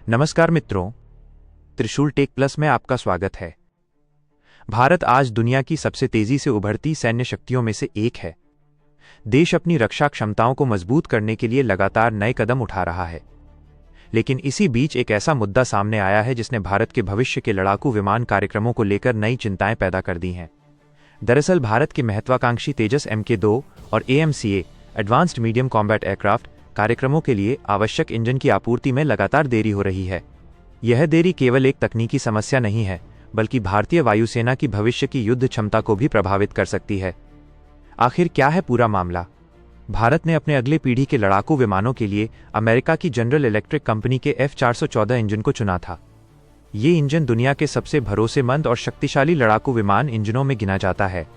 नमस्कार मित्रों, त्रिशूल टेक प्लस में आपका स्वागत है। भारत आज दुनिया की सबसे तेजी से उभरती सैन्य शक्तियों में से एक है। देश अपनी रक्षा क्षमताओं को मजबूत करने के लिए लगातार नए कदम उठा रहा है। लेकिन इसी बीच एक ऐसा मुद्दा सामने आया है जिसने भारत के भविष्य के लड़ाकू विमान कार्यक्रमों को लेकर नई चिंताएं पैदा कर दी हैं। दरअसल भारत के महत्वाकांक्षी तेजस MK2 और AMCA advanced medium combat aircraft कार्यक्रमों के लिए आवश्यक इंजन की आपूर्ति में लगातार देरी हो रही है। यह देरी केवल एक तकनीकी समस्या नहीं है, बल्कि भारतीय वायुसेना की भविष्य की युद्ध क्षमता को भी प्रभावित कर सकती है। आखिर क्या है पूरा मामला? भारत ने अपने अगले पीढ़ी के लड़ाकू विमानों के लिए अमेरिका की जनरल इलेक्ट्रिक कंपनी के F414 इंजन को चुना था। ये इंजन दुनिया के सबसे भरोसेमंद और शक्तिशाली लड़ाकू विमान इंजनों में गिना जाता है।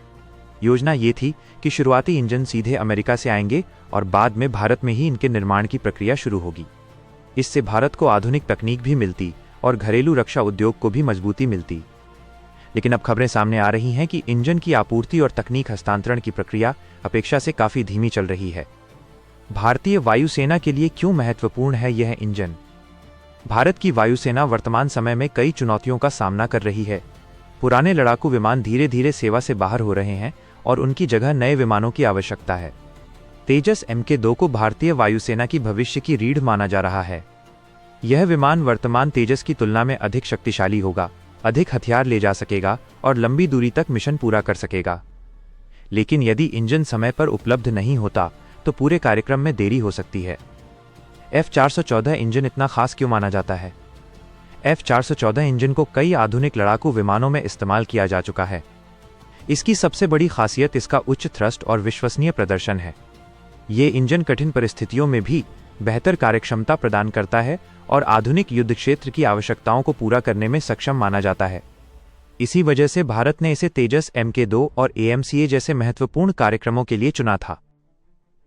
योजना ये थी कि शुरुआती इंजन सीधे अमेरिका से आएंगे और बाद में भारत में ही इनके निर्माण की प्रक्रिया शुरू होगी। इससे भारत को आधुनिक तकनीक भी मिलती और घरेलू रक्षा उद्योग को भी मजबूती मिलती। लेकिन अब खबरें सामने आ रही हैं कि इंजन की आपूर्ति और तकनीक हस्तांतरण की प्रक्रिया अपेक्षा से काफी धीमी चल रही है। भारतीय वायुसेना के लिए क्यों महत्वपूर्ण है यह इंजन? भारत की वायुसेना वर्तमान समय में कई चुनौतियों का सामना कर रही है। पुराने लड़ाकू विमान धीरे धीरे सेवा से बाहर हो रहे हैं और उनकी जगह नए विमानों की आवश्यकता है। तेजस MK2 को भारतीय वायुसेना की भविष्य की रीढ़ माना जा रहा है। यह विमान वर्तमान तेजस की तुलना में अधिक शक्तिशाली होगा, अधिक हथियार ले जा सकेगा और लंबी दूरी तक मिशन पूरा कर सकेगा। लेकिन यदि इंजन समय पर उपलब्ध नहीं होता तो पूरे कार्यक्रम में देरी हो सकती है। F414 इंजन इतना खास क्यों माना जाता है? F414 इंजन को कई आधुनिक लड़ाकू विमानों में इस्तेमाल किया जा चुका है। इसकी सबसे बड़ी खासियत इसका उच्च थ्रस्ट और विश्वसनीय प्रदर्शन है। ये इंजन कठिन परिस्थितियों में भी बेहतर कार्यक्षमता प्रदान करता है और आधुनिक युद्ध क्षेत्र की आवश्यकताओं को पूरा करने में सक्षम माना जाता है। इसी वजह से भारत ने इसे तेजस MK2 और AMCA जैसे महत्वपूर्ण कार्यक्रमों के लिए चुना था।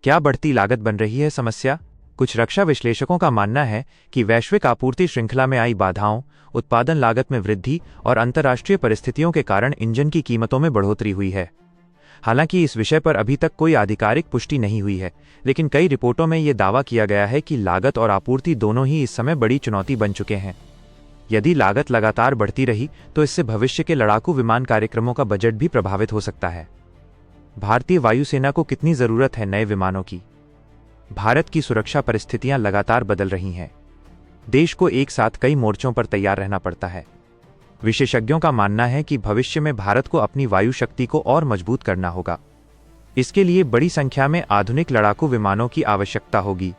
क्या बढ़ती लागत बन रही है समस्या? कुछ रक्षा विश्लेषकों का मानना है कि वैश्विक आपूर्ति श्रृंखला में आई बाधाओं, उत्पादन लागत में वृद्धि और अंतर्राष्ट्रीय परिस्थितियों के कारण इंजन की कीमतों में बढ़ोतरी हुई है। हालांकि इस विषय पर अभी तक कोई आधिकारिक पुष्टि नहीं हुई है, लेकिन कई रिपोर्टों में यह दावा किया गया है कि लागत और आपूर्ति दोनों ही इस समय बड़ी चुनौती बन चुके हैं। यदि लागत लगातार बढ़ती रही तो इससे भविष्य के लड़ाकू विमान कार्यक्रमों का बजट भी प्रभावित हो सकता है। भारतीय वायुसेना को कितनी जरूरत है नए विमानों की? भारत की सुरक्षा परिस्थितियां लगातार बदल रही हैं। देश को एक साथ कई मोर्चों पर तैयार रहना पड़ता है। विशेषज्ञों का मानना है कि भविष्य में भारत को अपनी वायु शक्ति को और मजबूत करना होगा। इसके लिए बड़ी संख्या में आधुनिक लड़ाकू विमानों की आवश्यकता होगी।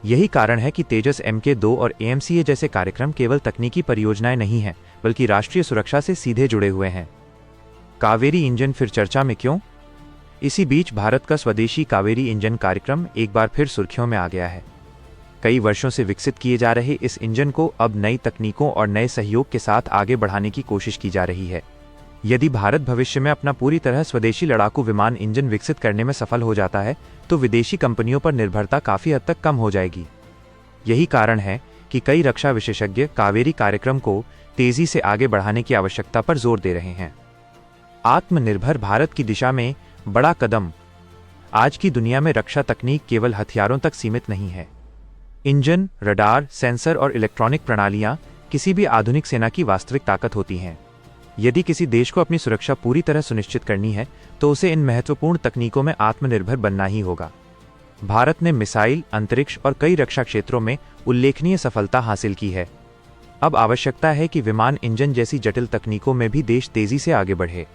यही कारण है कि तेजस MK2 और AMCA जैसे कार्यक्रम केवल तकनीकी परियोजनाएं नहीं हैं, बल्कि राष्ट्रीय सुरक्षा से सीधे जुड़े हुए हैं। कावेरी इंजन फिर चर्चा में क्यों? इसी बीच भारत का स्वदेशी कावेरी इंजन कार्यक्रम एक बार फिर सुर्खियों में आ गया है। कई वर्षों से विकसित किए जा रहे इस इंजन को अब नई तकनीकों और नए सहयोग के साथ आगे बढ़ाने की कोशिश की जा रही है। यदि भारत भविष्य में अपना पूरी तरह स्वदेशी लड़ाकू विमान इंजन विकसित करने में सफल हो जाता है तो विदेशी कंपनियों पर निर्भरता काफी हद तक कम हो जाएगी। यही कारण है कि कई रक्षा विशेषज्ञ कावेरी कार्यक्रम को तेजी से आगे बढ़ाने की आवश्यकता पर जोर दे रहे हैं। आत्मनिर्भर भारत की दिशा में बड़ा कदम। आज की दुनिया में रक्षा तकनीक केवल हथियारों तक सीमित नहीं है। इंजन, रडार, सेंसर और इलेक्ट्रॉनिक प्रणालियां किसी भी आधुनिक सेना की वास्तविक ताकत होती हैं। यदि किसी देश को अपनी सुरक्षा पूरी तरह सुनिश्चित करनी है तो उसे इन महत्वपूर्ण तकनीकों में आत्मनिर्भर बनना ही होगा। भारत ने मिसाइल, अंतरिक्ष और कई रक्षा क्षेत्रों में उल्लेखनीय सफलता हासिल की है। अब आवश्यकता है कि विमान इंजन जैसी जटिल तकनीकों में भी देश तेजी से आगे बढ़े।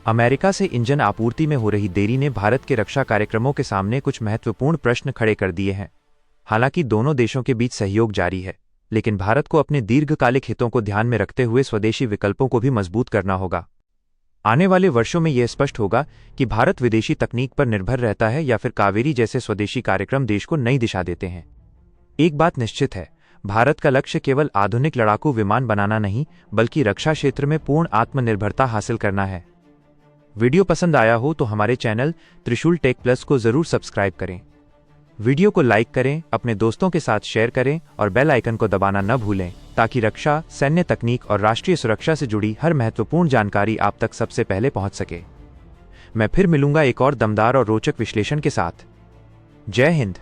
अमेरिका से इंजन आपूर्ति में हो रही देरी ने भारत के रक्षा कार्यक्रमों के सामने कुछ महत्वपूर्ण प्रश्न खड़े कर दिए हैं। हालांकि दोनों देशों के बीच सहयोग जारी है, लेकिन भारत को अपने दीर्घकालिक हितों को ध्यान में रखते हुए स्वदेशी विकल्पों को भी मजबूत करना होगा। आने वाले वर्षों में यह स्पष्ट होगा कि भारत विदेशी तकनीक पर निर्भर रहता है या फिर कावेरी जैसे स्वदेशी कार्यक्रम देश को नई दिशा देते हैं। एक बात निश्चित है, भारत का लक्ष्य केवल आधुनिक लड़ाकू विमान बनाना नहीं, बल्कि रक्षा क्षेत्र में पूर्ण आत्मनिर्भरता हासिल करना है। वीडियो पसंद आया हो तो हमारे चैनल त्रिशूल टेक प्लस को जरूर सब्सक्राइब करें। वीडियो को लाइक करें, अपने दोस्तों के साथ शेयर करें और बेल आइकन को दबाना न भूलें ताकि रक्षा, सैन्य तकनीक और राष्ट्रीय सुरक्षा से जुड़ी हर महत्वपूर्ण जानकारी आप तक सबसे पहले पहुंच सके। मैं फिर मिलूंगा एक और दमदार और रोचक विश्लेषण के साथ। जय हिंद।